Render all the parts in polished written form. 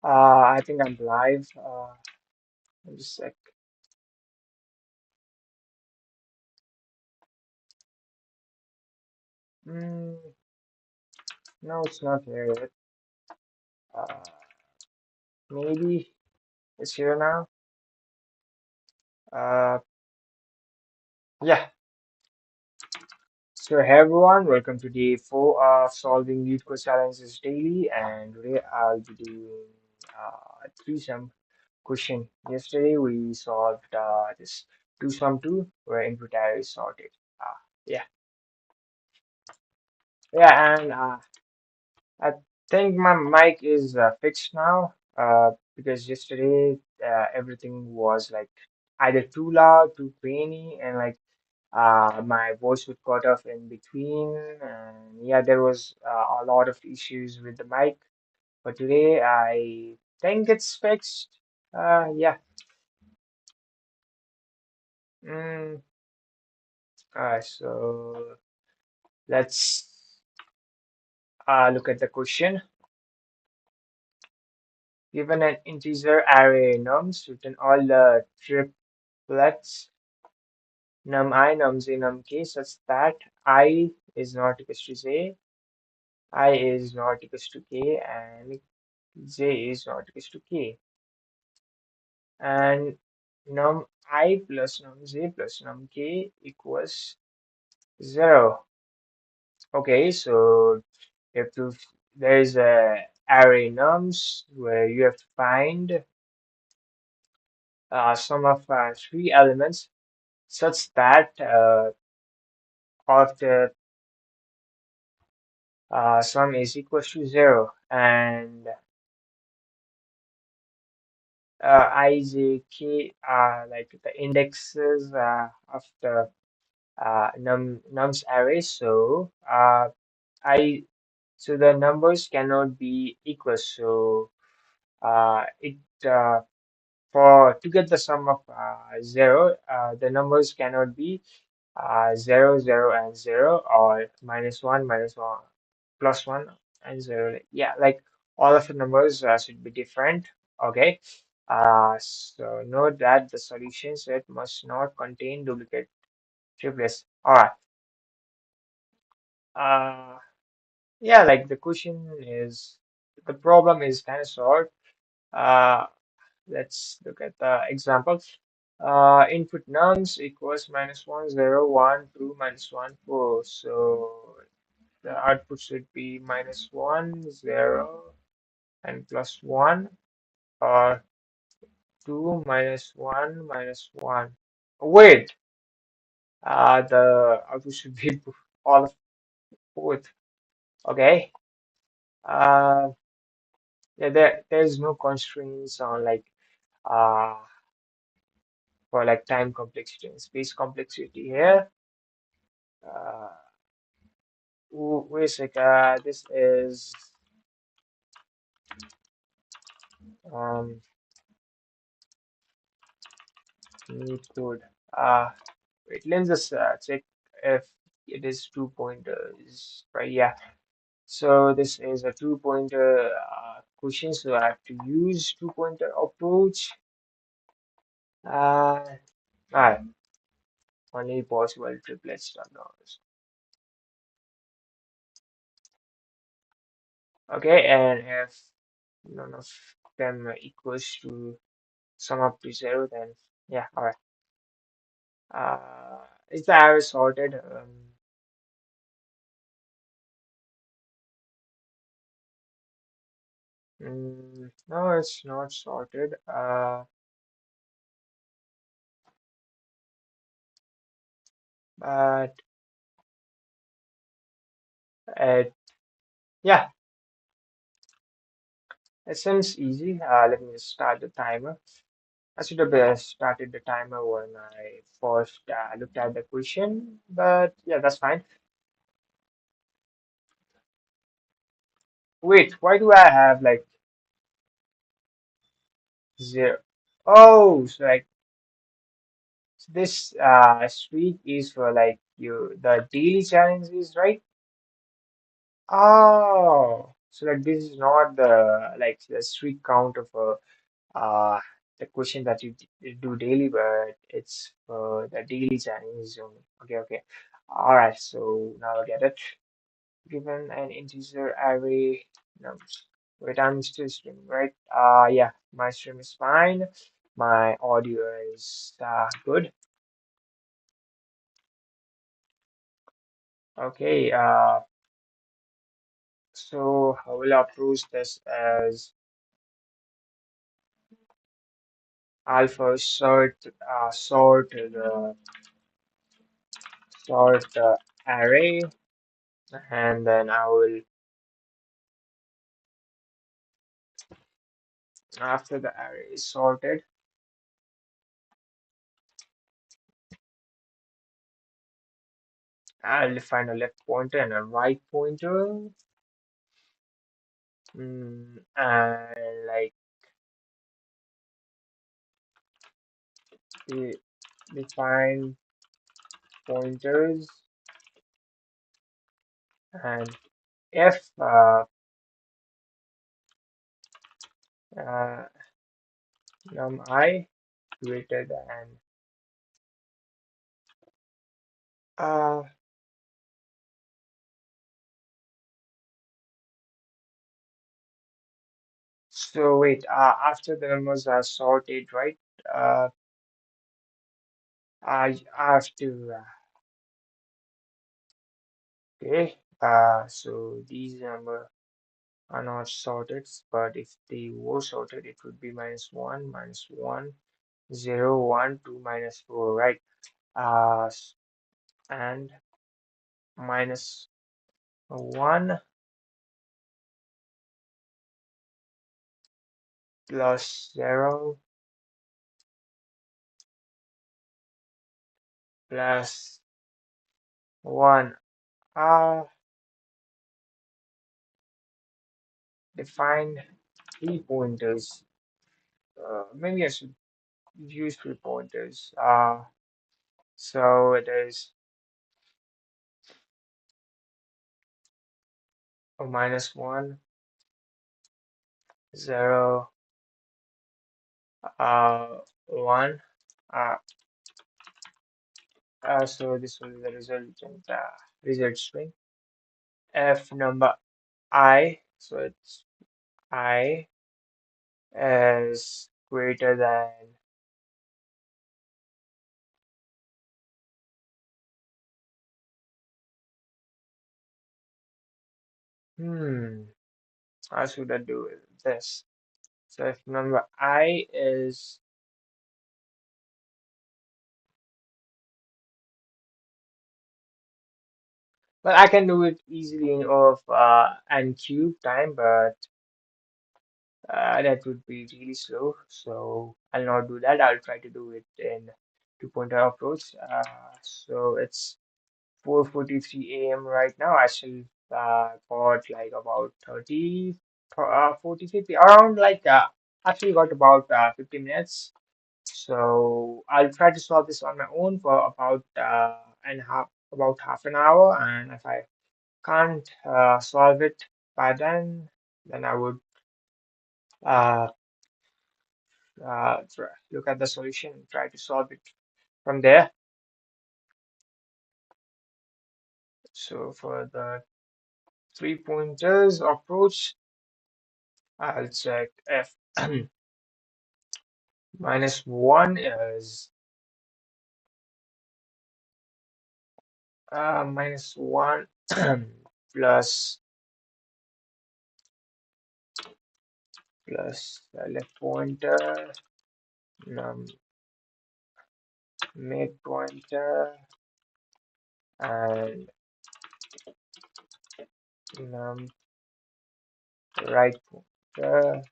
I think I'm live. Just a sec. Mm, no, it's not here yet. Uh, Maybe it's here now. Uh, yeah. So, hey everyone, welcome to day 4 of solving leetcode challenges daily. And today I'll be doing three sum question. Yesterday we solved this two sum two where input array is sorted. Yeah, yeah, and I think my mic is fixed now because yesterday everything was like either too loud, too grainy, and like my voice would cut off in between. And yeah, there was a lot of issues with the mic. But today I think it's fixed. Yeah. Mm, so let's look at the question. Given an integer array nums, return all the triplets num I, num j, num k such that I is not equals to j, I is not equals to k, and j is not equals to k. And num I plus num j plus num k equals 0. Okay, so you have to, there is a array nums where you have to find sum of three elements such that of the sum is equals to 0, and I, J, K are like the indexes of the nums array. So so the numbers cannot be equal. So it for to get the sum of 0, the numbers cannot be 0, 0, and 0, or minus 1, plus 1, and 0. Yeah, like all of the numbers should be different. Okay. So note that the solution set must not contain duplicate triplets. All right. Uh, yeah, like the question is, the problem is kind of short. Uh, let's look at the example. Input nums equals minus 1, 0, 1, 2, minus 1, 4. So the output should be minus 1, 0, and plus 1, or 2 minus 1 minus 1. Wait, the output should be all of both. Okay. Uh, yeah, there's no constraints on like uh for like time complexity and space complexity here. Uh, Wait a sec. This is um need code. Wait, let's just check if it is two pointers, right? Yeah. So this is a two pointer question, so I have to use two pointer approach. Uh, Alright, only possible triplets are those. Okay, and if none of them equals to sum up to 0, then yeah, alright. Is the array sorted? No, it's not sorted. But it, yeah, it seems easy. Let me just start the timer. I should have started the timer when I first looked at the question, but yeah, that's fine. Wait, why do I have like 0? Oh, so like this streak is for like the daily challenges, right? Oh. So like this is not the like the strict count of uh the question that you do daily, but it's the daily Chinese only. Okay, okay. All right. So now I get it. Given an integer array numbers. Wait, I'm still streaming, right? Yeah, my stream is fine. My audio is good. Okay, so I will approach this as alpha sort the array, and then I will after the array is sorted, I'll define a left pointer and a right pointer, and like the define pointers, and if uh, num I greater than uh, so wait, after the numbers are sorted, right? Uh, I have to okay. So these numbers are not sorted, but if they were sorted, it would be minus one, 0, 1, 2, minus 4, right? And minus 1 plus 0 plus 1. Uh, define three pointers. Maybe I should use three pointers. So it is a minus 1, 0, 1. Uh, so this will be the resultant result string. F number I, so it's I is greater than hmm. How should I do this? So if number I is well, I can do it easily in of n cube time, but that would be really slow. So I'll not do that. I'll try to do it in two pointer approach. So it's 4:43 a.m. right now. I still got like about 30, 40, 50, around like actually got about 50 minutes. So I'll try to solve this on my own for about half an hour, and if I can't solve it by then I would uh, look at the solution and try to solve it from there. So for the three pointers approach, I'll check if minus one is minus one plus the left pointer num mid pointer and num right pointer.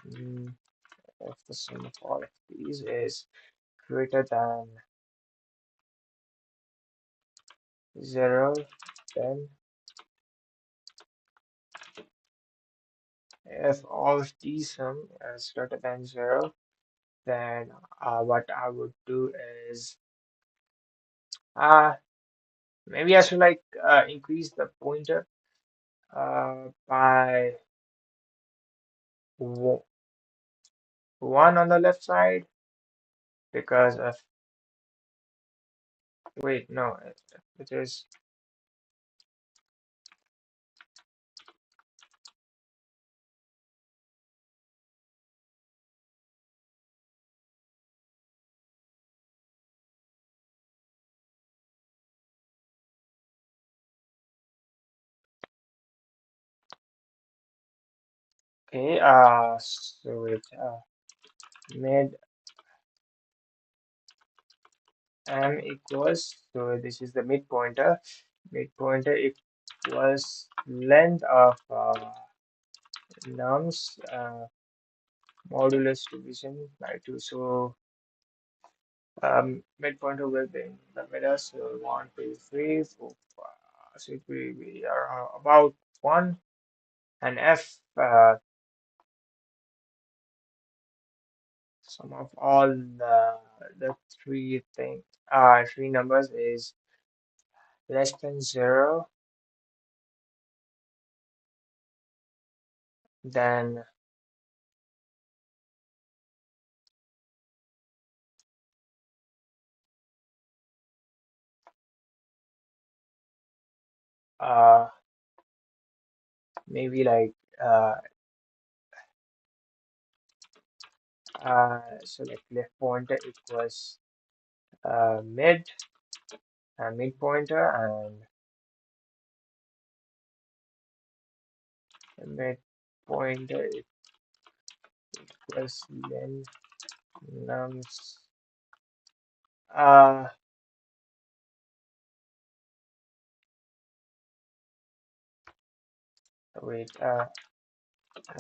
Mm, if the sum of all of these is greater than 0, then if all of these sum is greater than 0, then what I would do is uh, Maybe I should like increase the pointer by wo- one on the left side because of wait no it is okay. So it mid m equals so this is the mid pointer. Mid pointer equals length of nums modulus division by two. So mid pointer will be in the middle. So one, two, three, four, five. So we are about one and f sum of all the three numbers is less than zero, then uh maybe like uh so like left pointer equals mid pointer and mid pointer equals len nums uh wait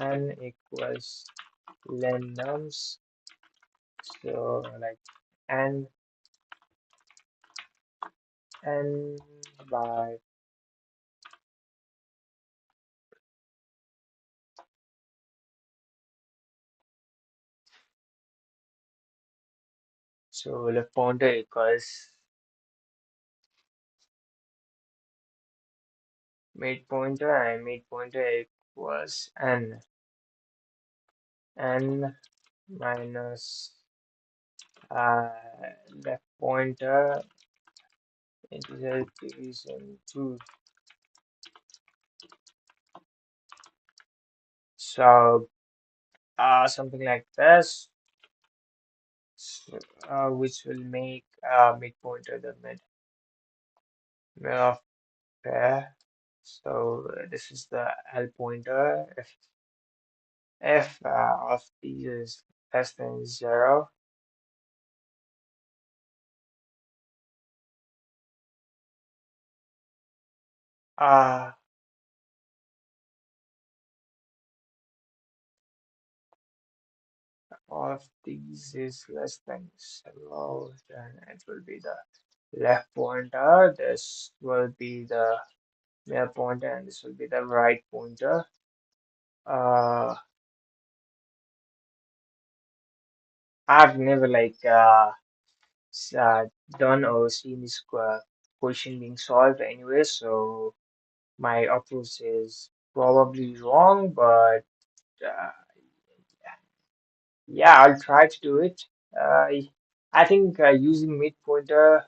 n equals len nums so like n n by so left pointer equals mid pointer and mid pointer equals n minus uh, left pointer integer division 2. So something like this, so, which will make mid pointer the mid of pair. So this is the L pointer. If of these is less than zero, uh, of these is less than zero, then it will be the left pointer. This will be the middle pointer, and this will be the right pointer. Uh, I've never like done or seen this question being solved anyway, so my approach is probably wrong, but uh, yeah, I'll try to do it. I think using mid pointer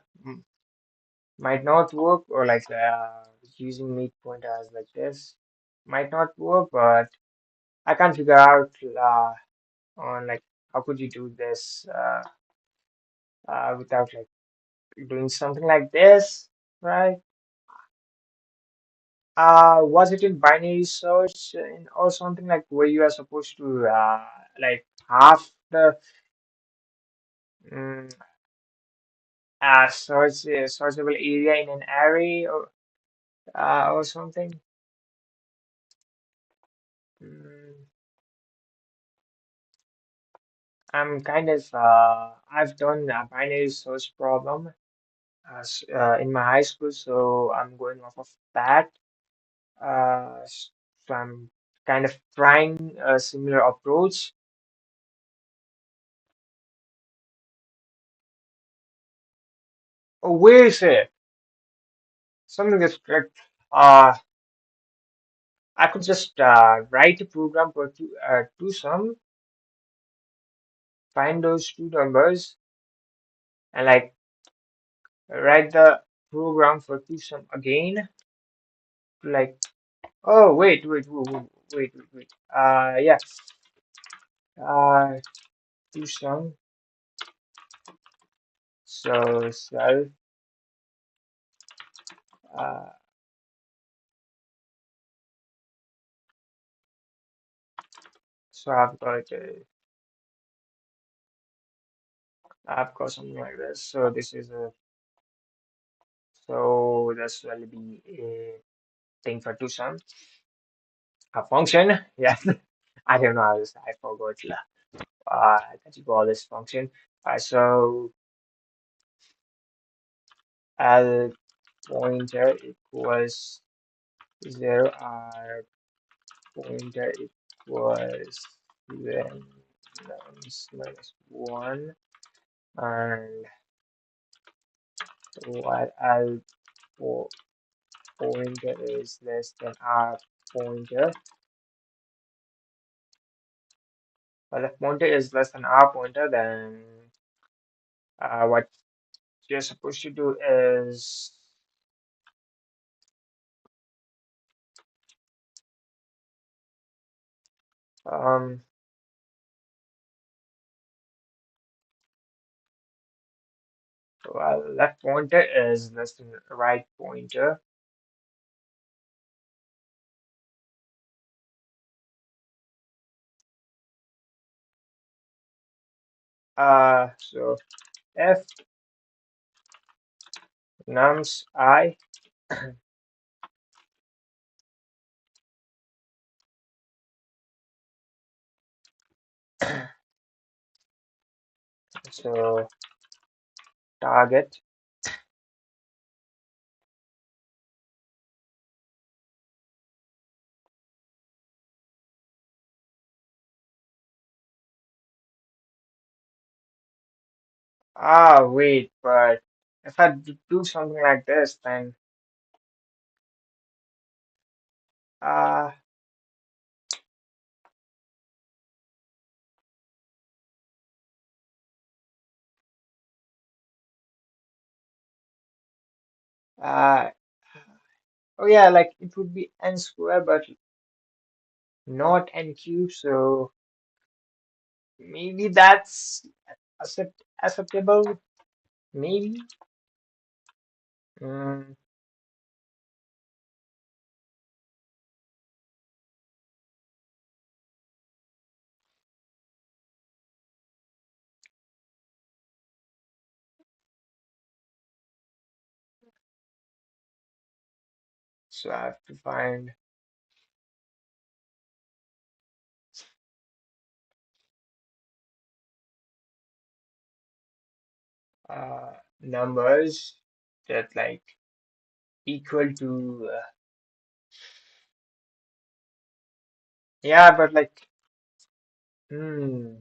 might not work, or like using mid pointer as like this might not work, but I can't figure out on like how could you do this without like doing something like this, right? Was it in binary search or something like where you are supposed to like half the mm, searchable area in an array or something? Mm, I'm kind of I've done a binary search problem in my high school, so I'm going off of that. So I'm kind of trying a similar approach. Oh, where is it? something is correct. Uh, I could just write a program for two sum, find those two numbers, and like write the program for two sum again. Like, oh wait. Yeah. Uh, two sum. So self. Uh, so I've got something like this. So this is a so this will be a thing for two sum. A function. Yeah. I don't know how this. I forgot. That you call this function. So L pointer equals 0, R pointer equals then minus 1, and while L po pointer is less than R pointer, while if pointer is less than R pointer, then what you're supposed to do is um while left pointer is less than right pointer. So f nums I so target wait, but if I do something like this, then uh uh oh yeah, like it would be n square but not n cube, so maybe that's acceptable, maybe. mm, so I have to find numbers that like equal to yeah, but like hmm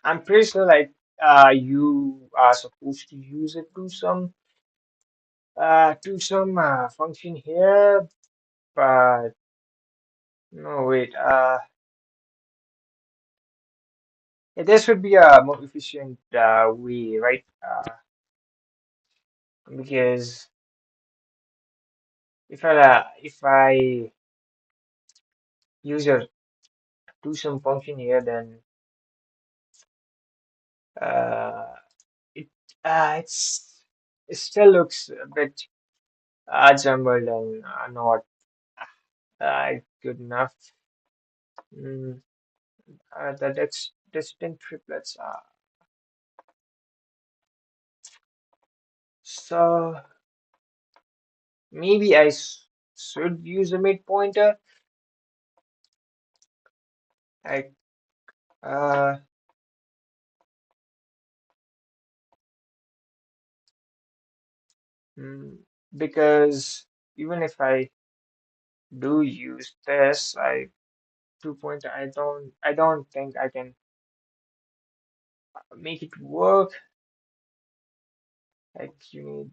I'm pretty sure like you are supposed to use it to some function here, but no wait yeah, this would be a more efficient way, right? Because if I use a do some function here, then uh it it still looks a bit jumbled and not good enough. Mm, the distinct triplets are so maybe should use a mid pointer. Like uh mm, because even if I do use this, I 2 pointer, I don't think I can make it work. Like you need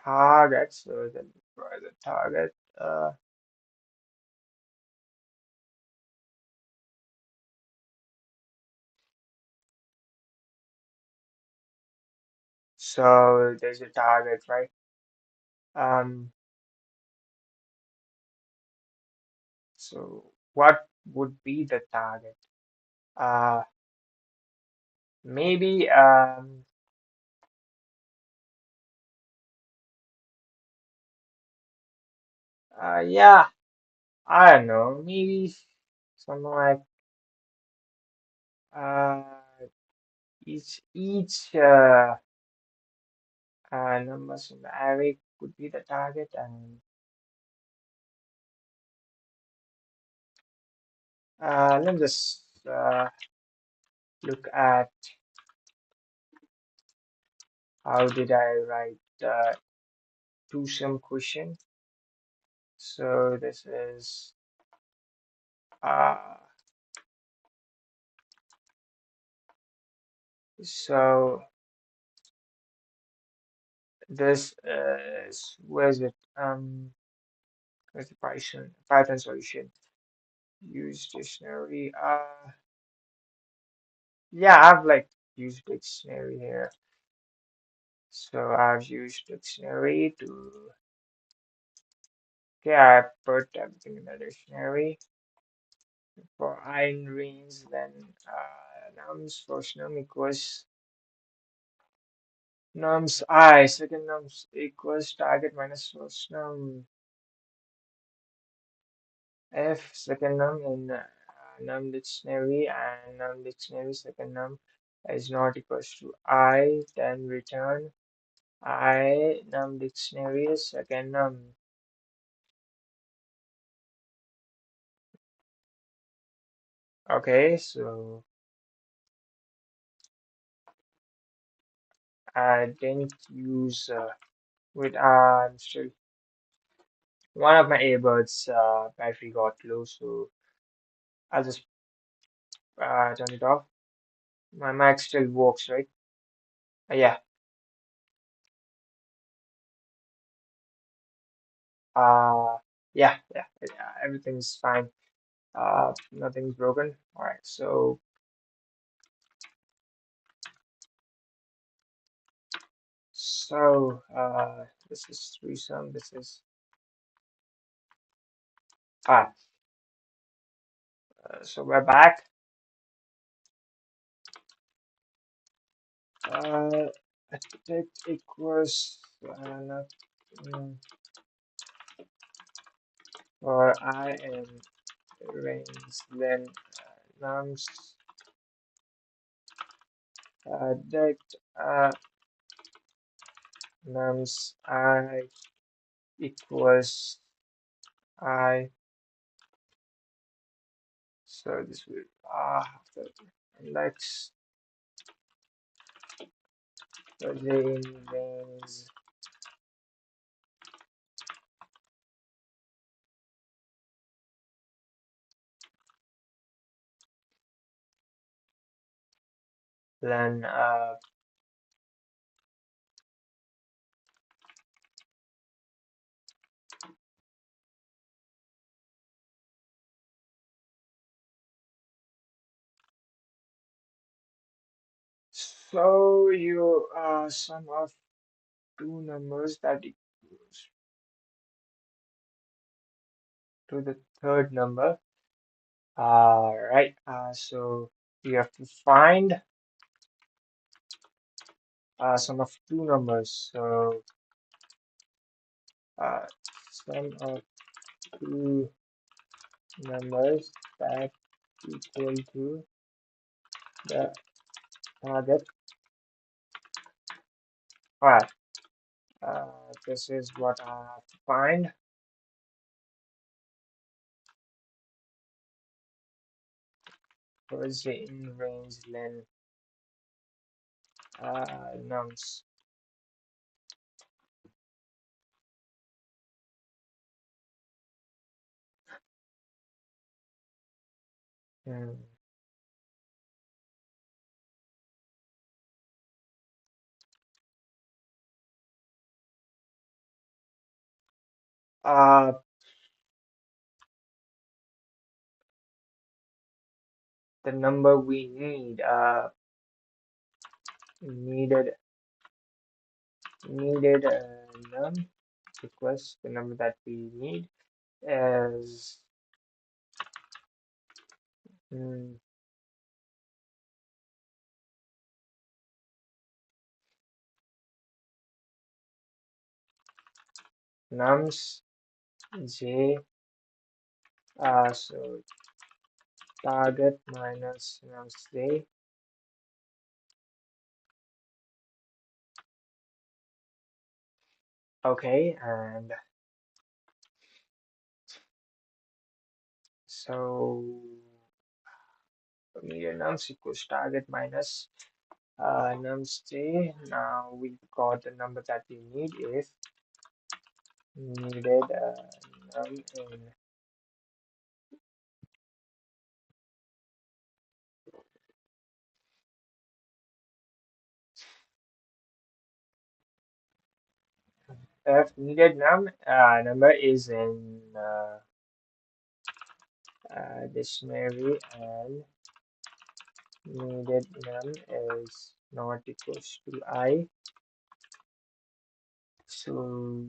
target. So then for the target, so there's a target, right? Um, so what would be the target? Uh, maybe yeah, I don't know, maybe something like uh each numbers in the array could be the target, and let's just look at how did I write two sum question. So this is uh so this is, where's it, where's the Python solution? Use dictionary. Yeah, I've like used dictionary here. So I've used dictionary to, okay, I put everything in the dictionary. For I in range, then nums first num equals nums I, second nums equals target minus first num f, second num in num dictionary, and num dictionary second num is not equals to I, then return I num dictionary second num. Okay, so I didn't use with still one of my earbuds battery got low, so I'll just turn it off. My mic still works, right? Yeah. Uh, yeah. Everything's fine. Nothing's broken. All right. So this is threesome. This is ah. So we're back. It equals not, mm, for I in range, then nums that nums I equals I. So this will after index the range, then so you sum of two numbers that equals to the third number. Right. So you have to find sum of two numbers. So uh, sum of two numbers that equal to the target. Alright, this is what I have to find. First, the in range len nums. Hmm. Uh, the number we need, needed, needed, num request, the number that we need is mm, nums j, so target minus nums j. Okay, and so needed nums equals target minus nums j. Now we got the number that we need if needed num in if needed num number is in dictionary and needed num is not equals to I. So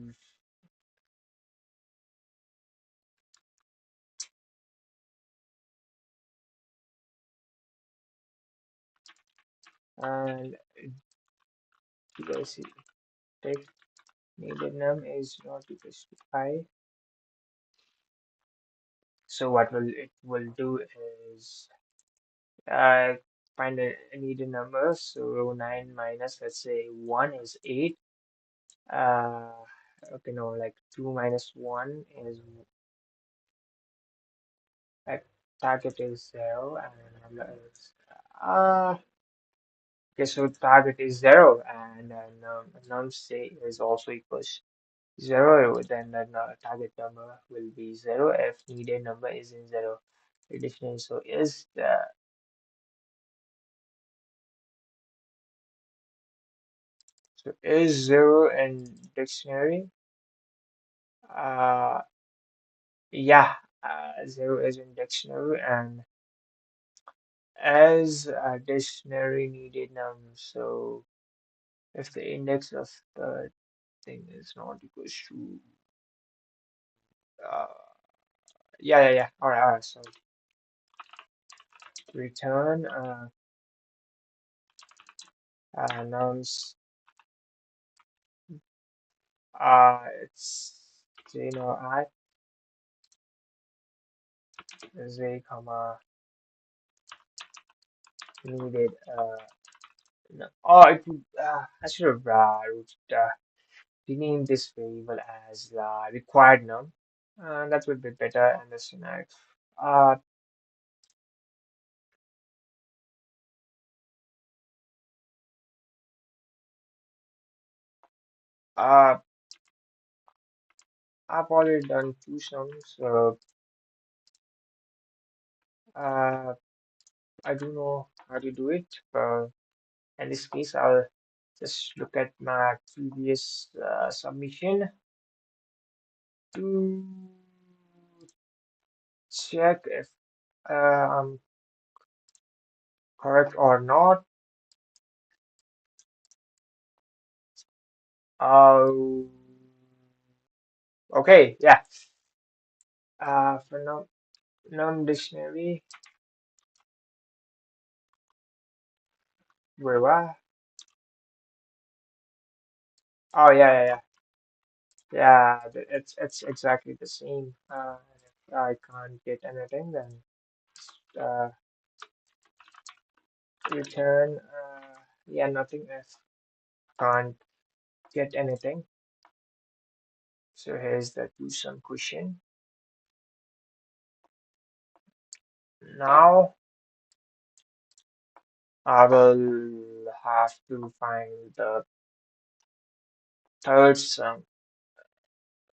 and see text needed num is not equals to I. So what will it will do is find a needed number. So 9 minus let's say 1 is 8. Uh, okay, no, like 2 minus 1 is like target is 0 and number is okay, so target is 0 and num say is also equals 0, then the target number will be 0 if needed number is in 0 addition. So is 0 in dictionary? Uh, yeah, 0 is in dictionary and as a dictionary needed num. So if the index of the thing is not equals to uh, yeah. All right. So return nums it's I z comma needed no. Oh, I should have rename this variable as required num. That would be better in this scenario. Uh, uh, I've already done two sums, so uh, I don't know how to do it. But in this case, I'll just look at my previous submission to check if I'm correct or not. Oh, okay, yeah. For non-dictionary, where what? Oh, yeah. Yeah, it's exactly the same. If I can't get anything, then uh, return. Yeah, nothing. If can't get anything. So here's the two-sum question. Now I will have to find the third sum,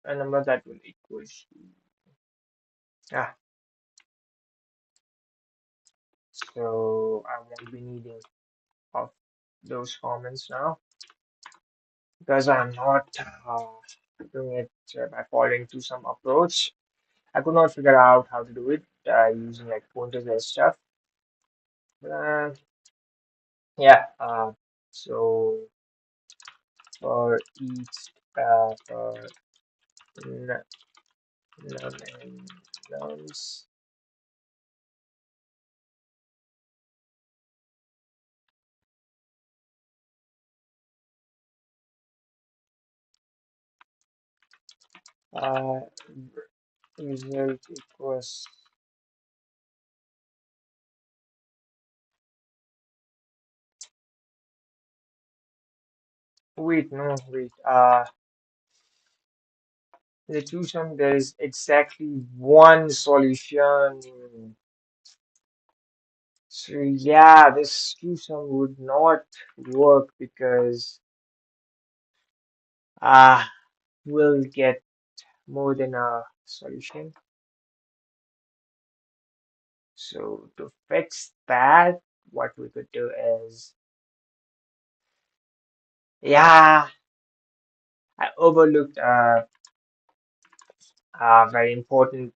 a number that will equals to ah. So I won't be needing of those comments now. because I'm not doing it by following to some approach. I could not figure out how to do it using like pointers and stuff. Uh, yeah. So for each for n- num and nums, uh, result equals. Wait, no, wait. The tuition there is exactly one solution. So yeah, this tuition would not work because uh we'll get more than a solution. So to fix that, what we could do is, yeah, I overlooked a very important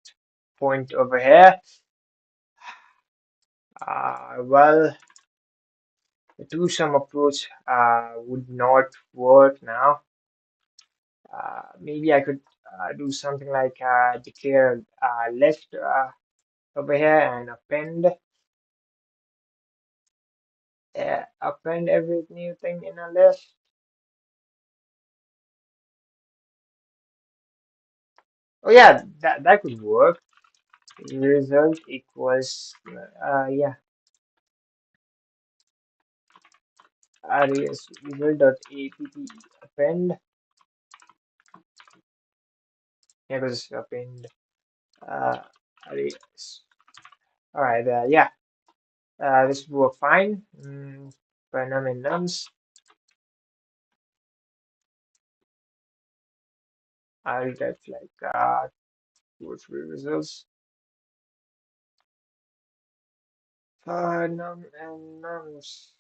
point over here. Well, the two-sum approach would not work now. Maybe I could do something like declare list over here and append every new thing in a list. Oh yeah, that could work. Result equals yeah, res result dot app append. Yeah, because append res. All right, yeah, this will work fine. For num and nums, I'll get like 2 or 3 results. Num and nums.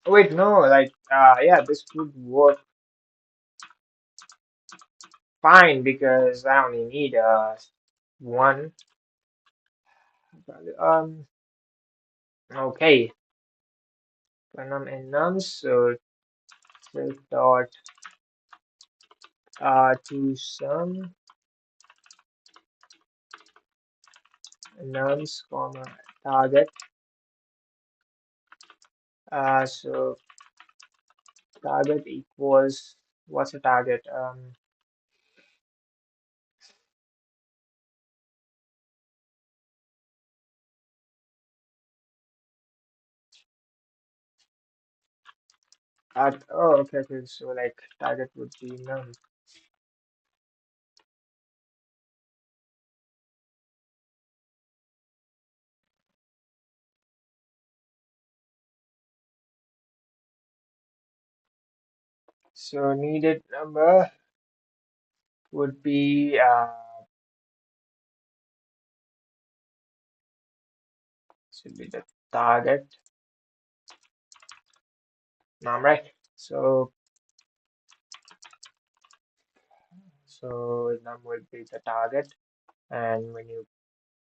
Oh, wait, no, like yeah, this would work fine because I only need one value. Okay, for num and nums, so self dot to sum nums comma target. So target equals, what's a target? At oh, okay, okay. So like target would be num. So needed number would be should be the target num, right? So num will be the target, and when you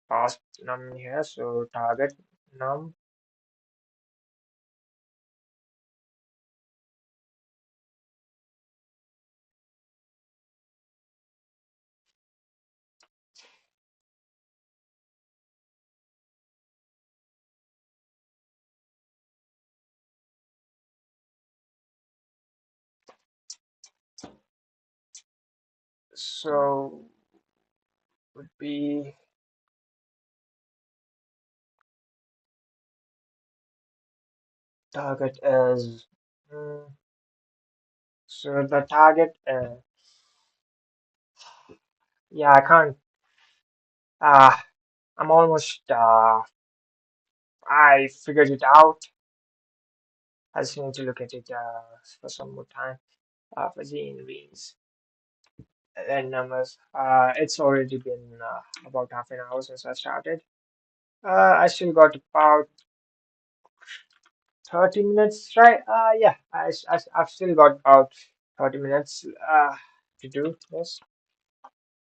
pass num here, so target num. So would be target as so the target. Yeah, I can't. Uh, I'm almost. I figured it out. I just need to look at it for some more time. For the ingredients. and numbers. It's already been about half an hour since I started. I still got about 30 minutes, right? Yeah, I've still got about 30 minutes to do this.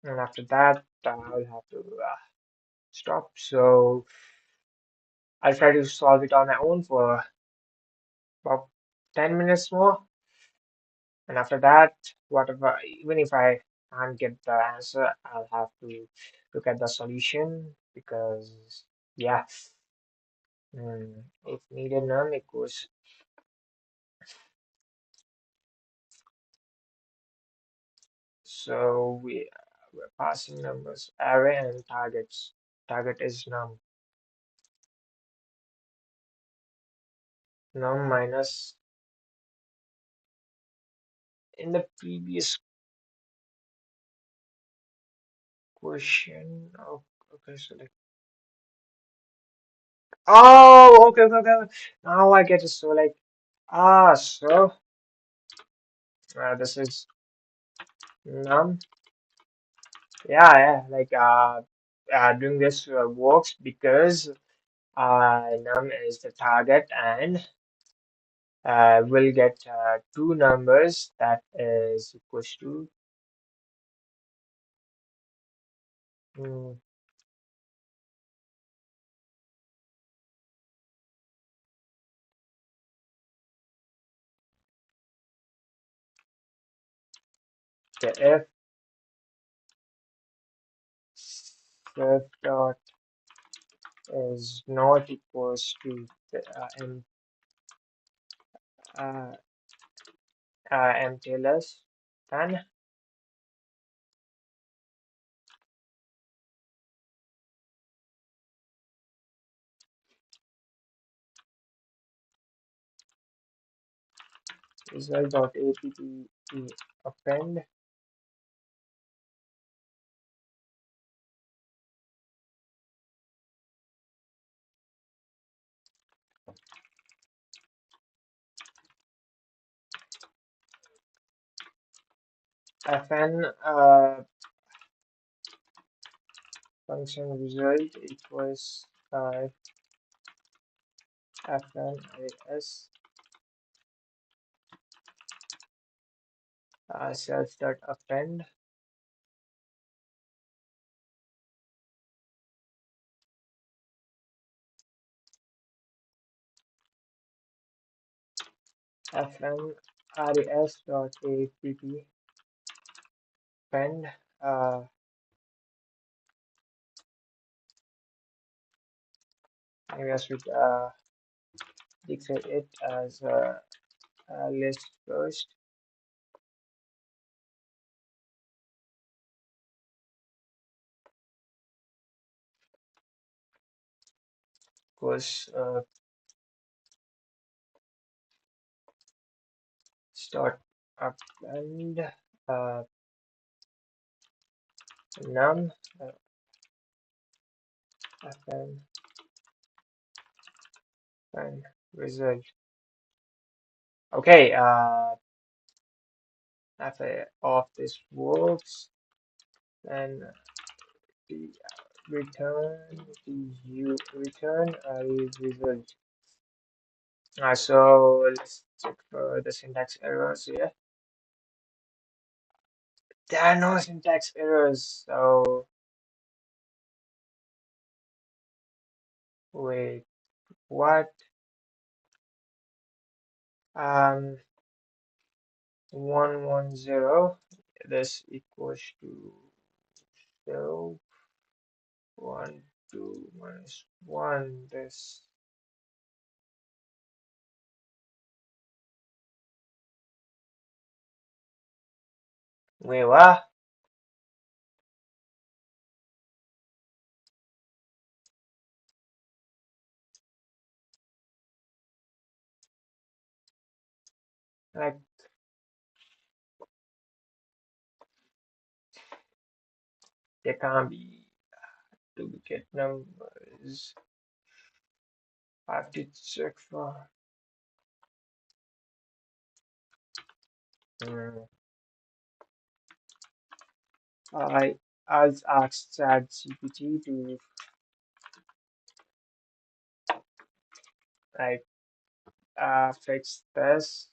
And after that, I'll have to stop. So I'll try to solve it on my own for about 10 minutes more. And after that, whatever, even if I can't get the answer, I'll have to look at the solution because, yeah, if needed none equals. So we're passing numbers, array and targets. Target is num minus in the previous question. Oh, okay, so like, oh, okay. Now I get it. So like, so this is num. Like doing this works because num is the target and we'll get two numbers that is equals to mm, the if dot is not equals to the uh, empty list, then result dot app append fn function result equals fn is self dot append fn res dot app append I guess we declare it as a list first because start append uh, num append and result. Okay, after all of this works, then the return a result. So let's check for the syntax errors here. There are no syntax errors. So wait, what? Um, 110. This equals to so 2 minus 1. This wait what? Like there can't be duplicate numbers. I have to check for. Hmm. I I'll ask ChatGPT to like fix this.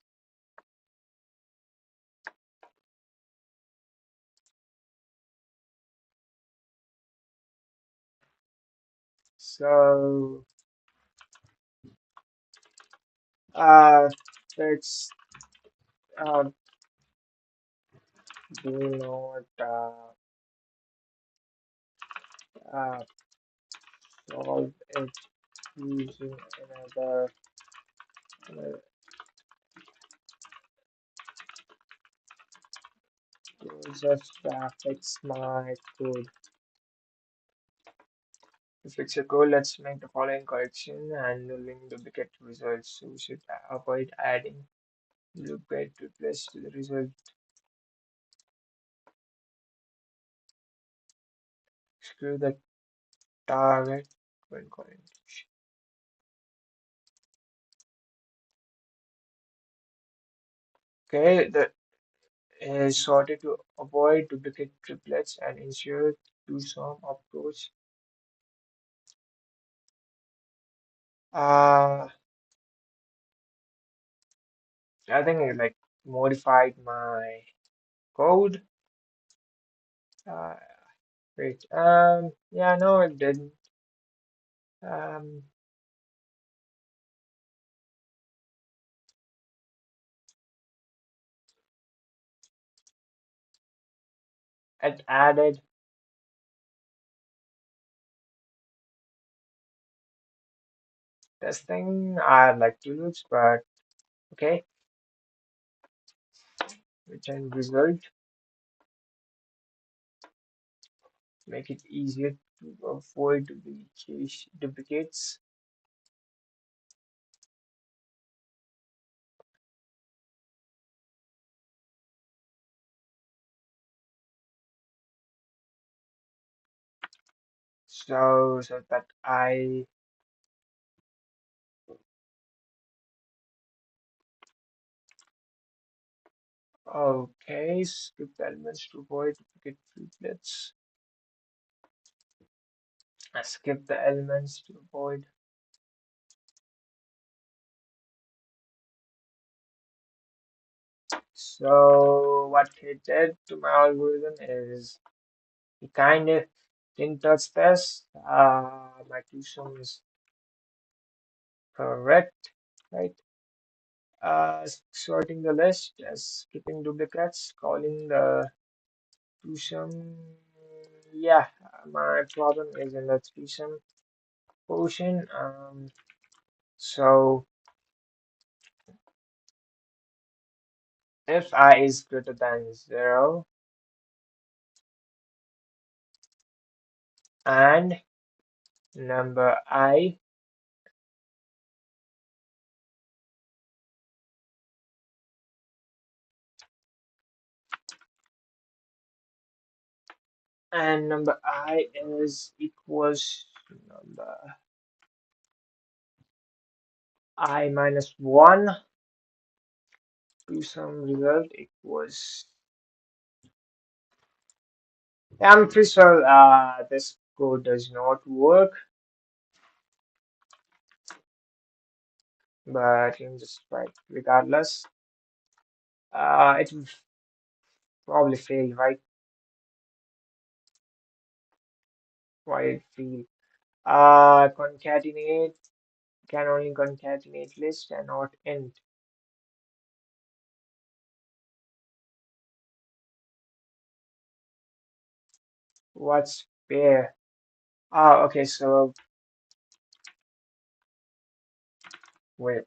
So uh fix uh do not uh solve it using another uh, just fix my code. To fix your code, let's make the following correction: handling duplicate results. So we should avoid adding duplicate replace to the result. Screw the target when calling. Okay, the is sorted to avoid duplicate triplets and ensure two-sum approach. Uh, I think I like modified my code. Uh, wait. Yeah, no, it didn't. Um, it added testing. I have like two loops, but okay. Return result. Make it easier to avoid duplicates. So that I okay, skip the elements to avoid duplicate triplets. I skip the elements to avoid. So what he did to my algorithm is he kind of didn't touch this. My two is correct, right? Sorting the list as skipping duplicates, calling the two. Yeah, my problem is in the threesome portion. So if I is greater than 0 and number I and number I is equals to number I minus 1 to some result equals. Yeah, I'm pretty sure this code does not work, but you can just try it regardless. It will probably fail, right? Why it fail? Concatenate can only concatenate list and not int. What's pair? Okay, so wait,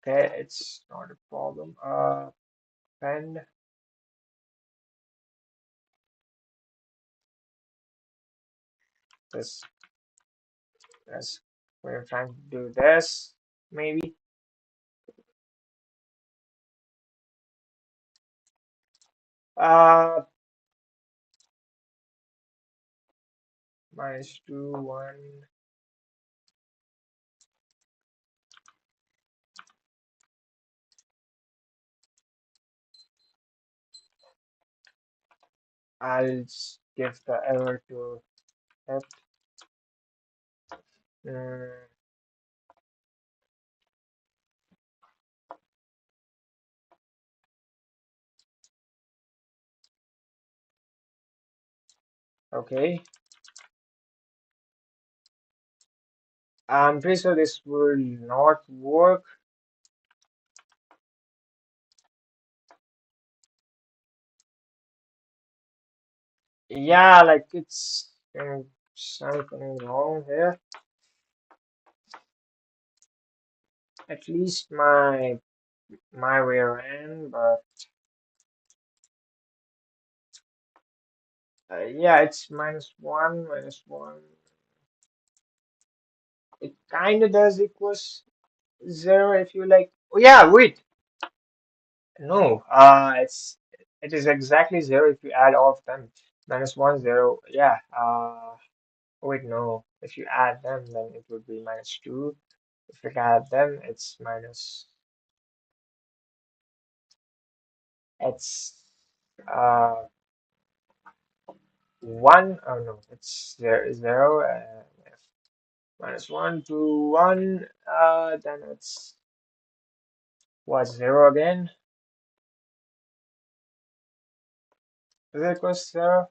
okay, it's not a problem. Append this, this. We're trying to do this, maybe. Uh, minus 2, 1. give the error to it. Mm, okay. I'm pretty sure this will not work. Yeah, like it's something wrong here. At least my rear end, but yeah, it's -1, -1. It kind of does equals 0 if you like. Oh yeah, wait. No, it is exactly 0 if you add all of them. -1, 0. Yeah. Wait, no. If you add them, then it would be -2. If you add them, it's uh 1. Oh no, it's 0. If -1 to 1, then it's what, 0 again? Is it equals 0?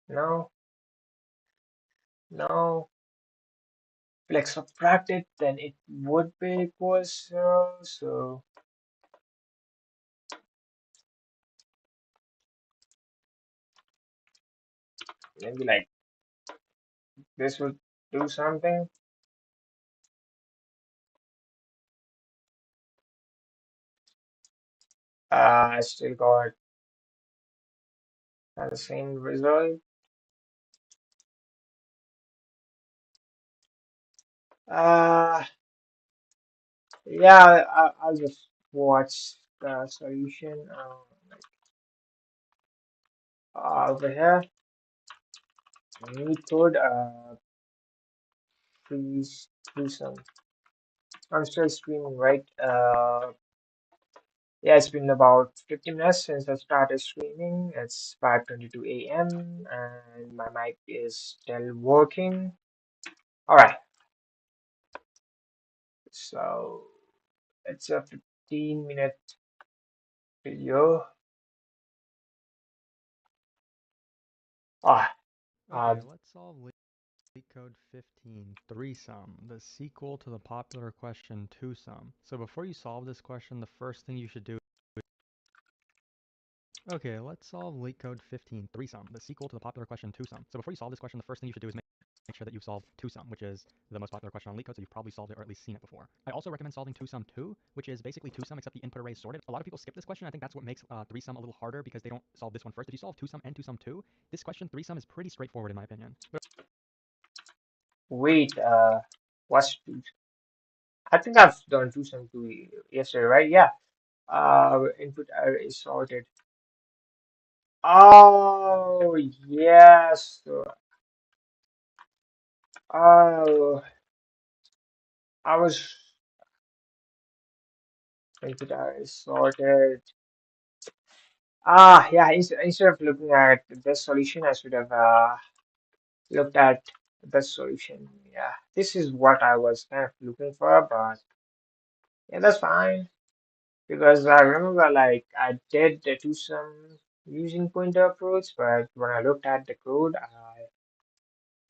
No, no. Like subtract it, then it would be equals 0. So maybe like this would do something. I still got the same result. Uh, yeah, I'll just watch the solution over here. Leetcode, please do some. I'm still streaming, right? Yeah, it's been about 50 minutes since I started streaming. It's 5:22 a.m. and my mic is still working. All right, so it's a 15-minute video. Ah, Okay, uh, let's solve LeetCode 15 threesome, the sequel to the popular question twosome. So before you solve this question, the first thing you should do. Okay, let's solve LeetCode 15 threesome, the sequel to the popular question twosome. So before you solve this question, the first thing you should do is make sure that you've solved twosome, which is the most popular question on LeetCode, so you've probably solved it or at least seen it before. I also recommend solving twosome 2, which is basically twosome except the input array is sorted. A lot of people skip this question. I think that's what makes threesome a little harder because they don't solve this one first. If you solve twosome and twosome 2, this question threesome is pretty straightforward in my opinion. wait, what's I think I've done two some two yesterday, right? Yeah. Input array is sorted. Oh yes. Oh, I was input array is sorted. Ah, yeah. Instead of looking at this solution, I should have looked at the solution. Yeah, this is what I was kind of looking for, but yeah, that's fine because I remember like I did do some using pointer approach, but when I looked at the code,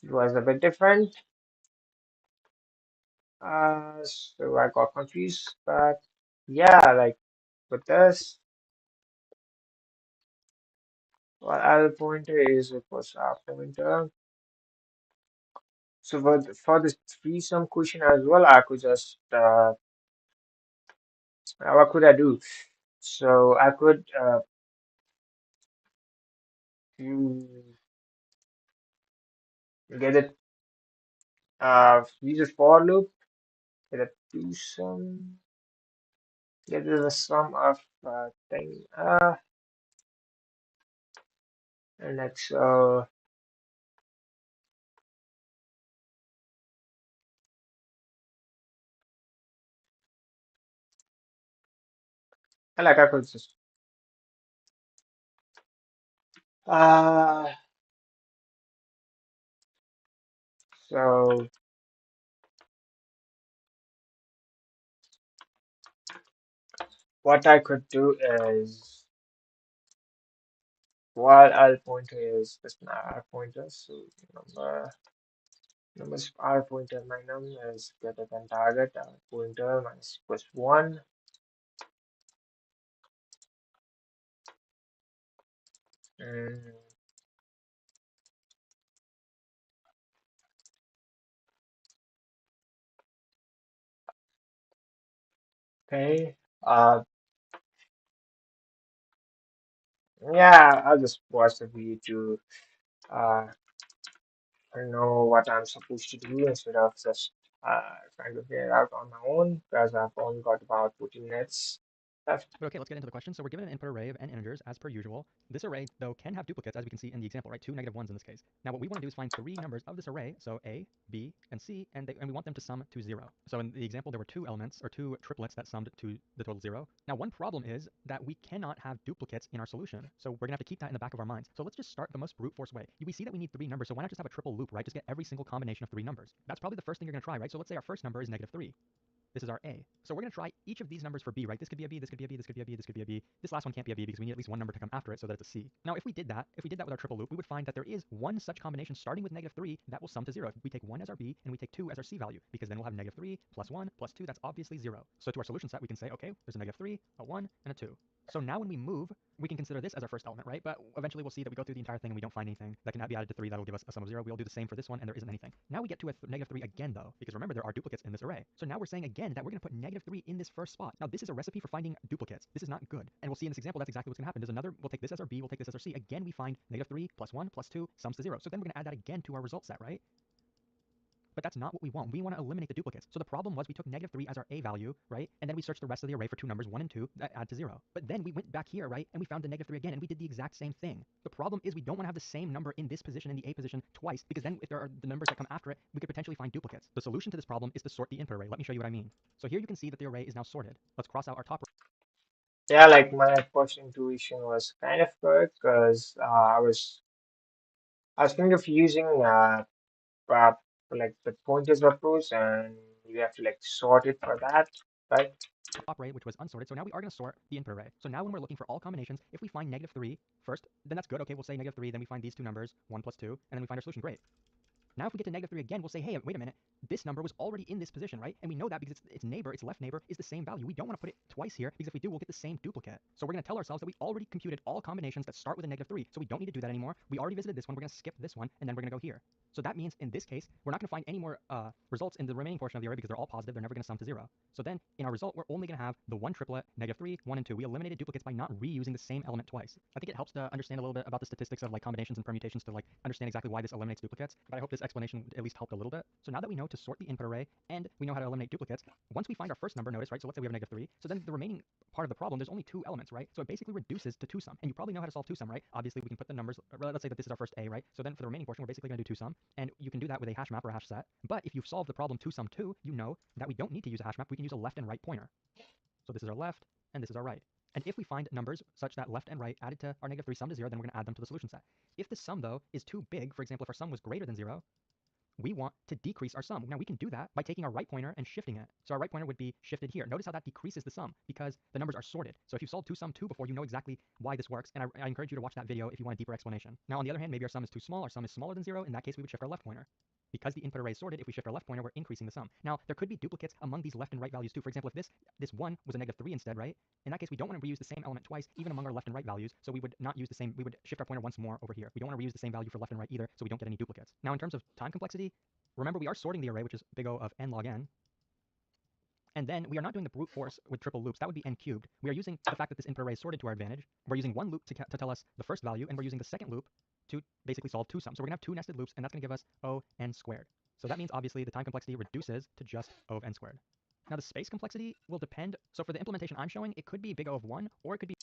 it was a bit different. So I got confused, but yeah, like with this, well, L pointer is equals R pointer. So for this threesome question as well, I could just what could I do? So I could mm, get it use a for loop, get a threesome, get the sum of thing and next I like I could just Uh, so what I could do is, while I'll pointer is just an R pointer, so number numbers R pointer my num is greater than target R pointer minus equals 1. Mm, okay. Yeah, I'll just watch the video to uh know what I'm supposed to do instead of just trying to figure it out on my own because I've only got about 14 minutes left. But okay, let's get into the question. So we're given an input array of n integers as per usual. This array, though, can have duplicates, as we can see in the example, right? Two negative ones in this case. Now what we want to do is find three numbers of this array, so a, b, and c, and we want them to sum to 0. So in the example, there were two elements, or two triplets that summed to the total 0. Now one problem is that we cannot have duplicates in our solution. So we're going to have to keep that in the back of our minds. So let's just start the most brute force way. We see that we need three numbers, so why not just have a triple loop, right? Just get every single combination of three numbers. That's probably the first thing you're going to try, right? So let's say our first number is negative 3. This is our A. So we're going to try each of these numbers for B, right? This could be a B, this could be a B, this could be a B, this could be a B. This last one can't be a B because we need at least one number to come after it so that it's a C. Now, if we did that with our triple loop, we would find that there is one such combination starting with negative 3 that will sum to 0. If we take 1 as our B and we take 2 as our C value, because then we'll have negative 3 plus 1 plus 2, that's obviously 0. So to our solution set, we can say, okay, there's a negative 3, a 1, and a 2. So now when we move, we can consider this as our first element, right? But eventually we'll see that we go through the entire thing and we don't find anything that can be added to 3 that'll give us a sum of 0. We'll do the same for this one and there isn't anything. Now we get to a negative 3 again though, because remember there are duplicates in this array. So now we're saying again that we're going to put negative 3 in this first spot. Now this is a recipe for finding duplicates. This is not good. And we'll see in this example that's exactly what's going to happen. There's another, we'll take this as our B, we'll take this as our C. Again we find negative 3 plus 1 plus 2 sums to 0. So then we're going to add that again to our result set, right? But that's not what we want. We want to eliminate the duplicates. So the problem was we took negative 3 as our A value, right? And then we searched the rest of the array for two numbers, 1 and 2, that add to 0. But then we went back here, right? And we found the negative 3 again, and we did the exact same thing. The problem is we don't want to have the same number in this position, in the A position, twice, because then if there are the numbers that come after it, we could potentially find duplicates. The solution to this problem is to sort the input array. Let me show you what I mean. So here you can see that the array is now sorted. Let's cross out our top. Yeah, like my first intuition was kind of correct because I was kind of using uh like the pointers approach and you have to like sort it for that, right? Array, which was unsorted. So now we are going to sort the input array. So now when we're looking for all combinations, if we find negative 3 first, then that's good. Okay, we'll say negative 3, then we find these two numbers, 1 plus 2, and then we find our solution. Great. Now if we get to negative 3 again, we'll say, hey, wait a minute, this number was already in this position, right? And we know that because its neighbor, its left neighbor, is the same value. We don't want to put it twice here because if we do, we'll get the same duplicate. So we're going to tell ourselves that we already computed all combinations that start with a negative 3, so we don't need to do that anymore. We already visited this one, we're going to skip this one, and then we're going to go here. So that means in this case, we're not going to find any more results in the remaining portion of the array because they're all positive, they're never going to sum to 0. So then in our result, we're only going to have the one triplet, negative 3, 1, and 2. We eliminated duplicates by not reusing the same element twice. I think it helps to understand a little bit about the statistics of like combinations and permutations to like understand exactly why this eliminates duplicates, but I hope this explanation at least helped a little bit. So now that we know to sort the input array and we know how to eliminate duplicates, once we find our first number, notice, right? So let's say we have negative 3. So then the remaining part of the problem, there's only two elements, right? So it basically reduces to two sum. And you probably know how to solve two sum, right? Obviously, we can put the numbers, let's say that this is our first A, right? So then for the remaining portion, we're basically going to do two sum. And you can do that with a hash map or a hash set. But if you've solved the problem two sum 2, you know that we don't need to use a hash map. We can use a left and right pointer. So this is our left and this is our right. And if we find numbers such that left and right added to our negative 3 sum to 0, then we're going to add them to the solution set. If the sum, though, is too big, for example, if our sum was greater than 0, we want to decrease our sum. Now we can do that by taking our right pointer and shifting it. So our right pointer would be shifted here. Notice how that decreases the sum because the numbers are sorted. So if you've solved two sum 2 before, you know exactly why this works. And I encourage you to watch that video if you want a deeper explanation. Now on the other hand, maybe our sum is too small. Our sum is smaller than 0. In that case, we would shift our left pointer. Because the input array is sorted, if we shift our left pointer, we're increasing the sum. Now, there could be duplicates among these left and right values too. For example, if this 1 was a negative 3 instead, right? In that case, we don't want to reuse the same element twice, even among our left and right values. So we would not use the same, we would shift our pointer once more over here. We don't want to reuse the same value for left and right either, so we don't get any duplicates. Now, in terms of time complexity, remember we are sorting the array, which is big O of n log n. And then we are not doing the brute force with triple loops. That would be n cubed. We are using the fact that this input array is sorted to our advantage. We're using one loop to tell us the first value, and we're using the second loop to basically solve two sums. So we're going to have two nested loops, and that's going to give us O n squared. So that means obviously the time complexity reduces to just O of n squared. Now the space complexity will depend. So for the implementation I'm showing, it could be big O of 1, or it could be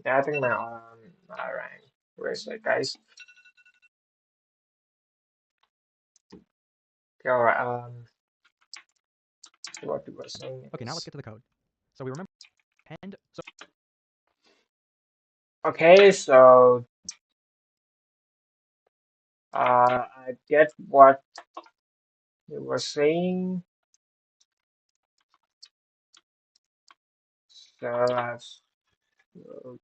Yeah, I think my rang. Where is it, guys? Okay, all right. What you were saying okay. Now let's is get to the code. So we remember append. So Okay, so I get what you were saying. So so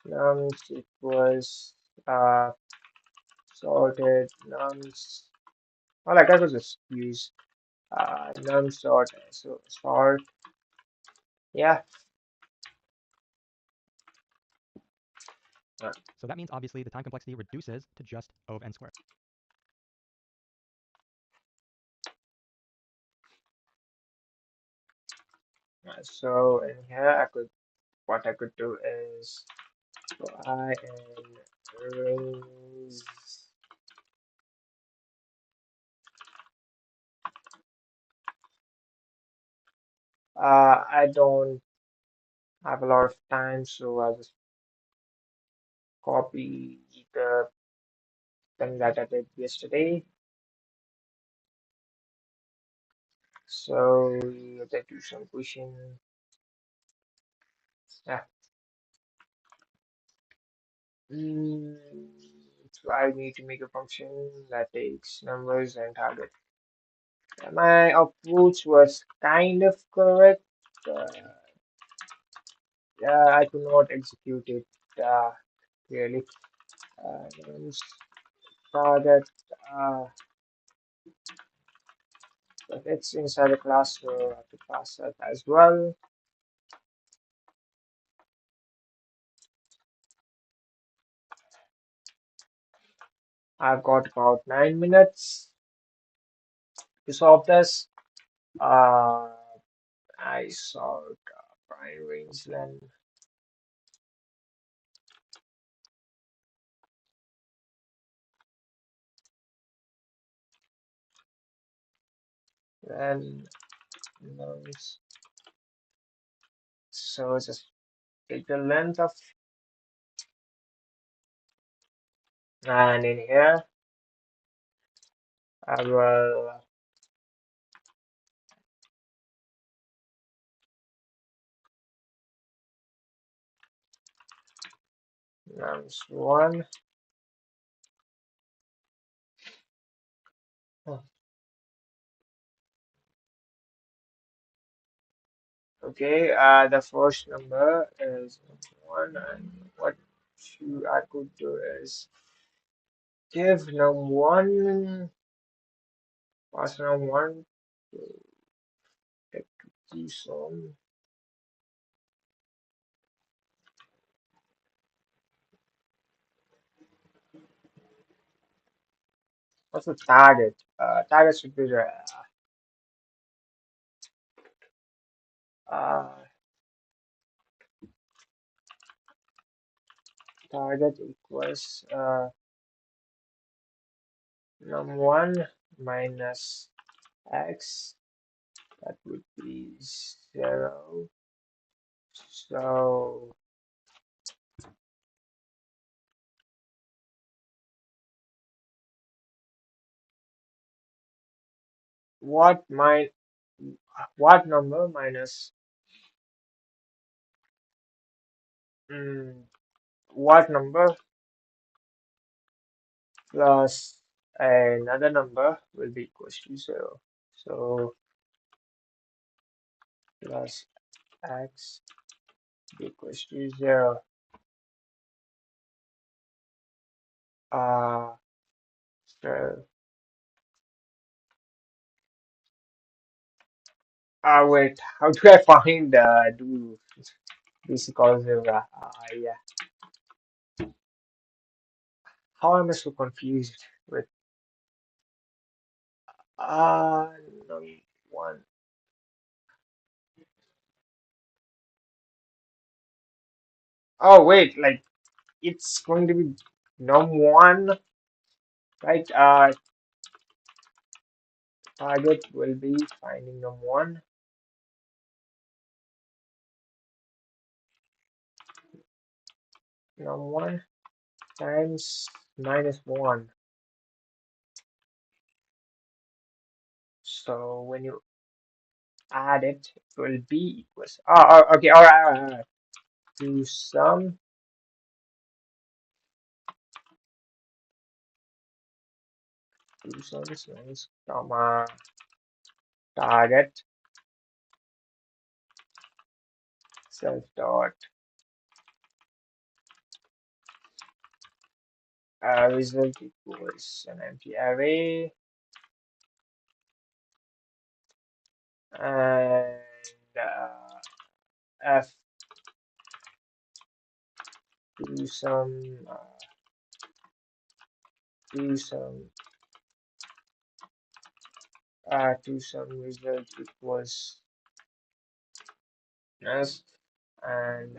nums equals uh, sorted nums. Well, I guess I'll just use num sort. So sort, yeah. Uh, So that means obviously the time complexity reduces to just O of n squared. so in here, what I could do is so I and rings. I don't have a lot of time, so I'll just copy the thing that I did yesterday. So let's do some pushing. Yeah. Mm, so I need to make a function that takes numbers and target. My approach was kind of correct. Uh, yeah, I could not execute it clearly. And target. Uh, but it's inside the class, so I have to pass that as well. I've got about 9 minutes to solve this. Uh, I solved prime rangeland. Then nums. So just take the length of and in here I will nums one. Oh, okay, the first number is one, and what I could do is give num1 pass num1 to take to some. What's the target? Target should be the uh, target equals num1 minus x. That would be 0. So what my what number minus mm, what number plus another number will be equals to 0. So plus x equals to 0. Uh, so wait, how do I find do basic algebra? Yeah, how am I so confused with uh no, one? Oh wait, like it's going to be num1, right? Target will be finding num1, num1 times minus 1. So when you add it, it will be equals. Oh, okay, all right, all right, all right. To sum. two sums nice comma target self dot result equals an empty array and f do some do some do some result equals yes and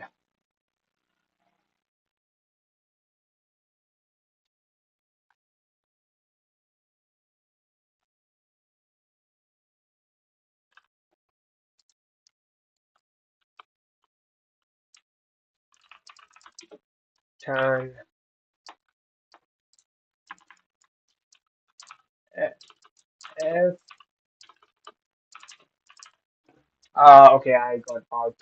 turn f okay, I got about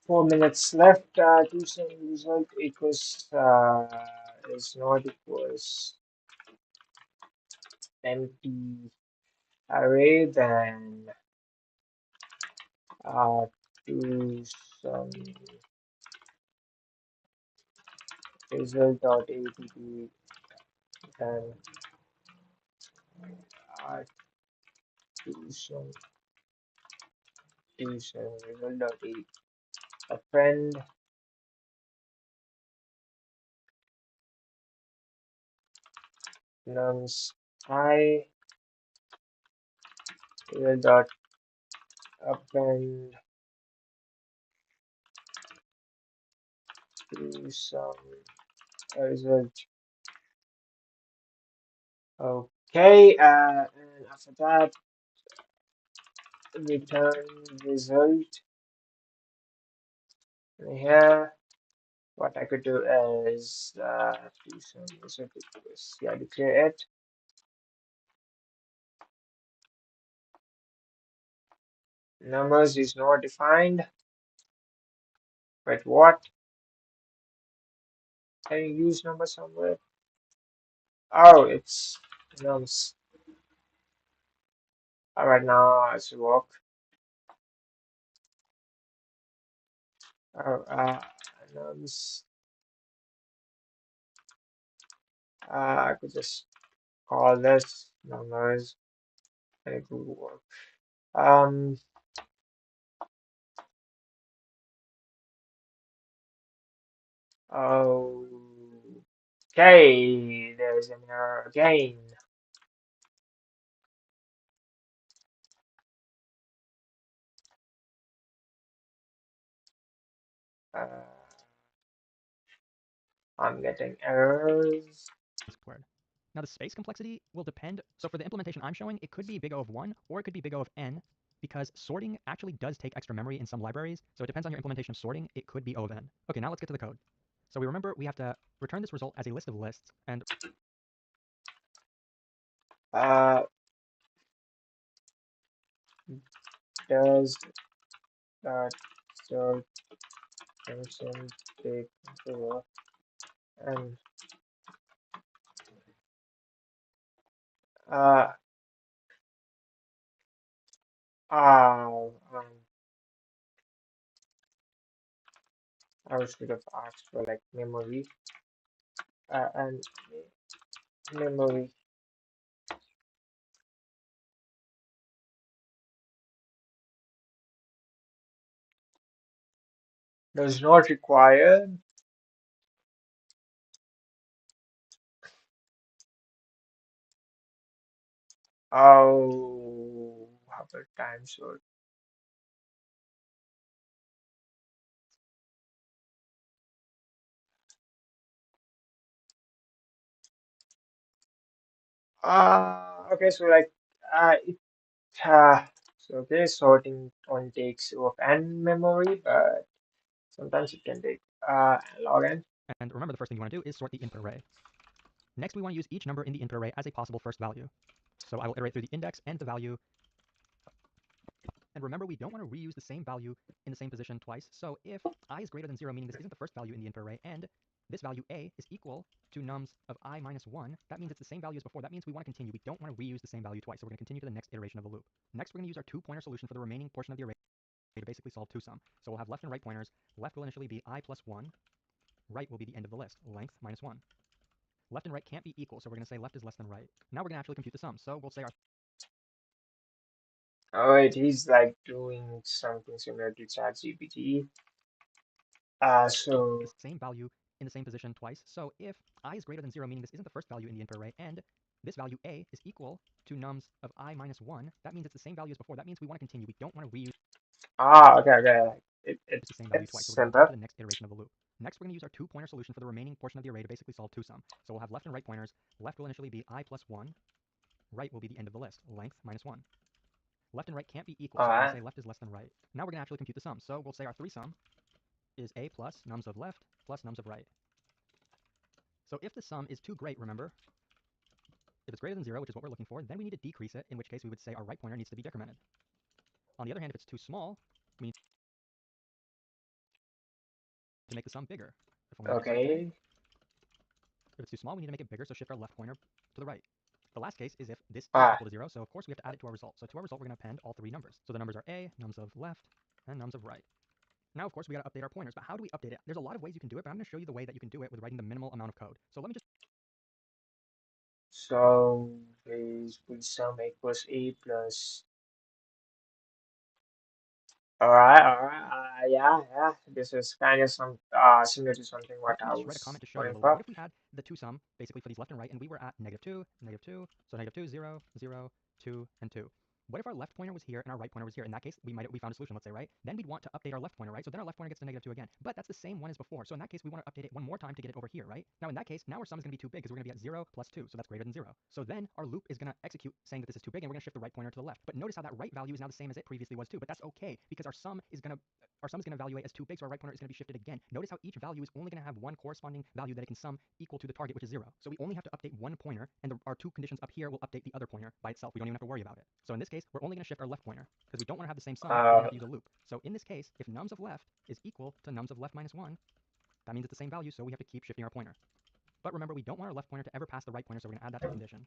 4 minutes left. Do some result equals is not equals empty array, then do some result dot add, then uh, do some result dot add append nums I result dot append do some result. Okay, and after that return result here. What I could do is do some result equals, yeah, declare it. Numbers is not defined, but what? Can you use number somewhere? Oh, it's nums. All right, now it's work. Oh, nums. I could just call this numbers and it will work. Okay, there's an error again. Uh, I'm getting errors. Squared. Now the space complexity will depend. So for the implementation I'm showing, it could be big O of 1 or it could be big O of n because sorting actually does take extra memory in some libraries. So it depends on your implementation of sorting. It could be O of n. Okay, now let's get to the code. So we remember we have to return this result as a list of lists and Uh, does that search function take zero and uh, I should have asked for like memory and memory does not require. Oh, how about time sort? Okay, so like it so okay, sorting only takes of n memory, but sometimes it can take log n. and remember the first thing you want to do is sort the input array. Next we want to use each number in the input array as a possible first value. So I will iterate through the index and the value. And remember, we don't want to reuse the same value in the same position twice. So if I is greater than 0, meaning this isn't the first value in the input array, and this value a is equal to nums of I minus 1. That means it's the same value as before. That means we want to continue. We don't want to reuse the same value twice. So we're going to continue to the next iteration of the loop. Next, we're going to use our two-pointer solution for the remaining portion of the array to basically solve two-sum. So we'll have left and right pointers. Left will initially be I plus 1. Right will be the end of the list, length minus 1. Left and right can't be equal, so we're going to say left is less than right. Now we're going to actually compute the sum. So we'll say our All right, he's like doing something similar to ChatGPT. So is same value in the same position twice. So if I is greater than 0, meaning this isn't the first value in the input array, and this value a is equal to nums of I minus 1, that means it's the same value as before. That means we want to continue. We don't want to reuse okay, okay, like the same value it's twice. So we're going to continue simple. to the next iteration of the loop. Next, we're going to use our two-pointer solution for the remaining portion of the array to basically solve two-sum. So we'll have left and right pointers. Left will initially be I plus 1. Right will be the end of the list, length minus 1. Left and right can't be equal, All so we're going to right. say left is less than right. Now we're going to actually compute the sum. So we'll say our three-sum is a plus nums of left plus nums of right. So if the sum is too great, remember, if it's greater than 0, which is what we're looking for, then we need to decrease it, in which case we would say our right pointer needs to be decremented. On the other hand, if it's too small, we need to make the sum bigger. If we make it too big, Okay. if it's too small, we need to make it bigger, so shift our left pointer to the right. The last case is if this is Ah, equal to 0, so of course we have to add it to our result. So to our result, we're going to append all three numbers. So the numbers are a, nums of left, and nums of right. Now, of course, we got to update our pointers, but how do we update it? There's a lot of ways you can do it, but I'm going to show you the way that you can do it with writing the minimal amount of code. So let me just so basically sum equals a plus. All right. Yeah, yeah. This is kind of some similar to something what I just write a was comment to show you a going little bit. for. What if we had the two sum basically for these left and right, and we were at negative 2, so negative 2, 0, 0, 2, and 2. What if our left pointer was here and our right pointer was here? In that case, we found a solution, let's say, right? Then we'd want to update our left pointer, right? So then our left pointer gets to negative 2 again. But that's the same one as before. So in that case, we want to update it one more time to get it over here, right? Now in that case, now our sum is going to be too big because we're going to be at 0 plus 2, so that's greater than 0. So then our loop is going to execute saying that this is too big, and we're going to shift the right pointer to the left. But notice how that right value is now the same as it previously was too. But that's okay because our sum is going to evaluate as too big, so our right pointer is going to be shifted again. Notice how each value is only going to have one corresponding value that it can sum equal to the target, which is 0. So we only have to update one pointer, and our two conditions up here will update the other pointer by itself. We don't even have to worry about it. So in this case, we're only going to shift our left pointer, because we don't want to have the same sum. We're going to have to use a loop. So in this case, if nums of left is equal to nums of left minus 1, that means it's the same value, so we have to keep shifting our pointer. But remember, we don't want our left pointer to ever pass the right pointer, so we're going to add that to the condition.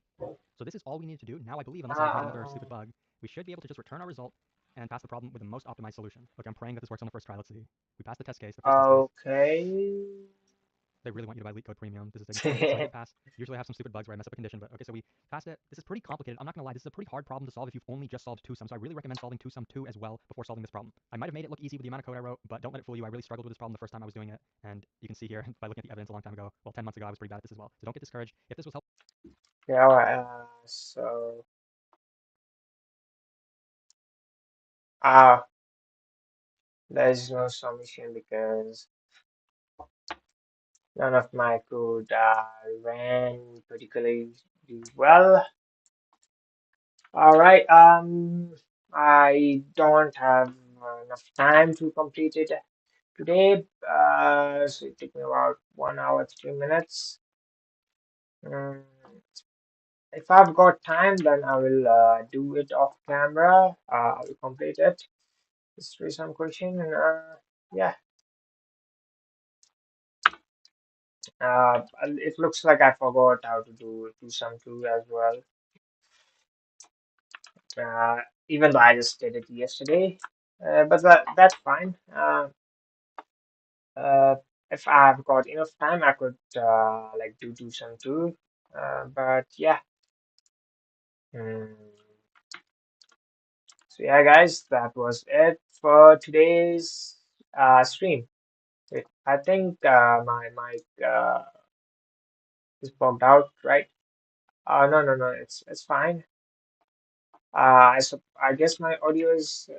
So this is all we need to do. Now I believe, unless I made another stupid bug, we should be able to just return our result and pass the problem with the most optimized solution. Look, I'm praying that this works on the first try. Let's see. We passed the test case, the first test case. Okay. They really want you to buy LeetCode Premium. This is taking so long. So I did pass. Usually I have some stupid bugs where I mess up a condition, but okay, so we passed it. This is pretty complicated. I'm not gonna lie, this is a pretty hard problem to solve if you've only just solved two-sum. So I really recommend solving two-sum 2 as well before solving this problem. I might have made it look easy with the amount of code I wrote, but don't let it fool you. I really struggled with this problem the first time I was doing it, and you can see here by looking at the evidence a long time ago. Well, 10 months ago I was pretty bad at this as well. So don't get discouraged. If this was helpful. Yeah. All right. So uh, there is no submission because none of my code ran particularly well. All right. I don't have enough time to complete it today. So it took me about 1 hour, 3 minutes. Mm, if I've got time, then I will do it off camera. I will complete it. Just raise some question. Yeah. It looks like I forgot how to do some too as well. Uh, Even though I just did it yesterday. But that's fine. Uh, if I've got enough time, I could like do some too. But yeah. Mm. So yeah, guys, that was it for today's stream. Wait, I think my mic is bugged out, right? No, no, no, it's fine. I guess my audio is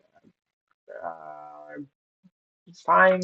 fine.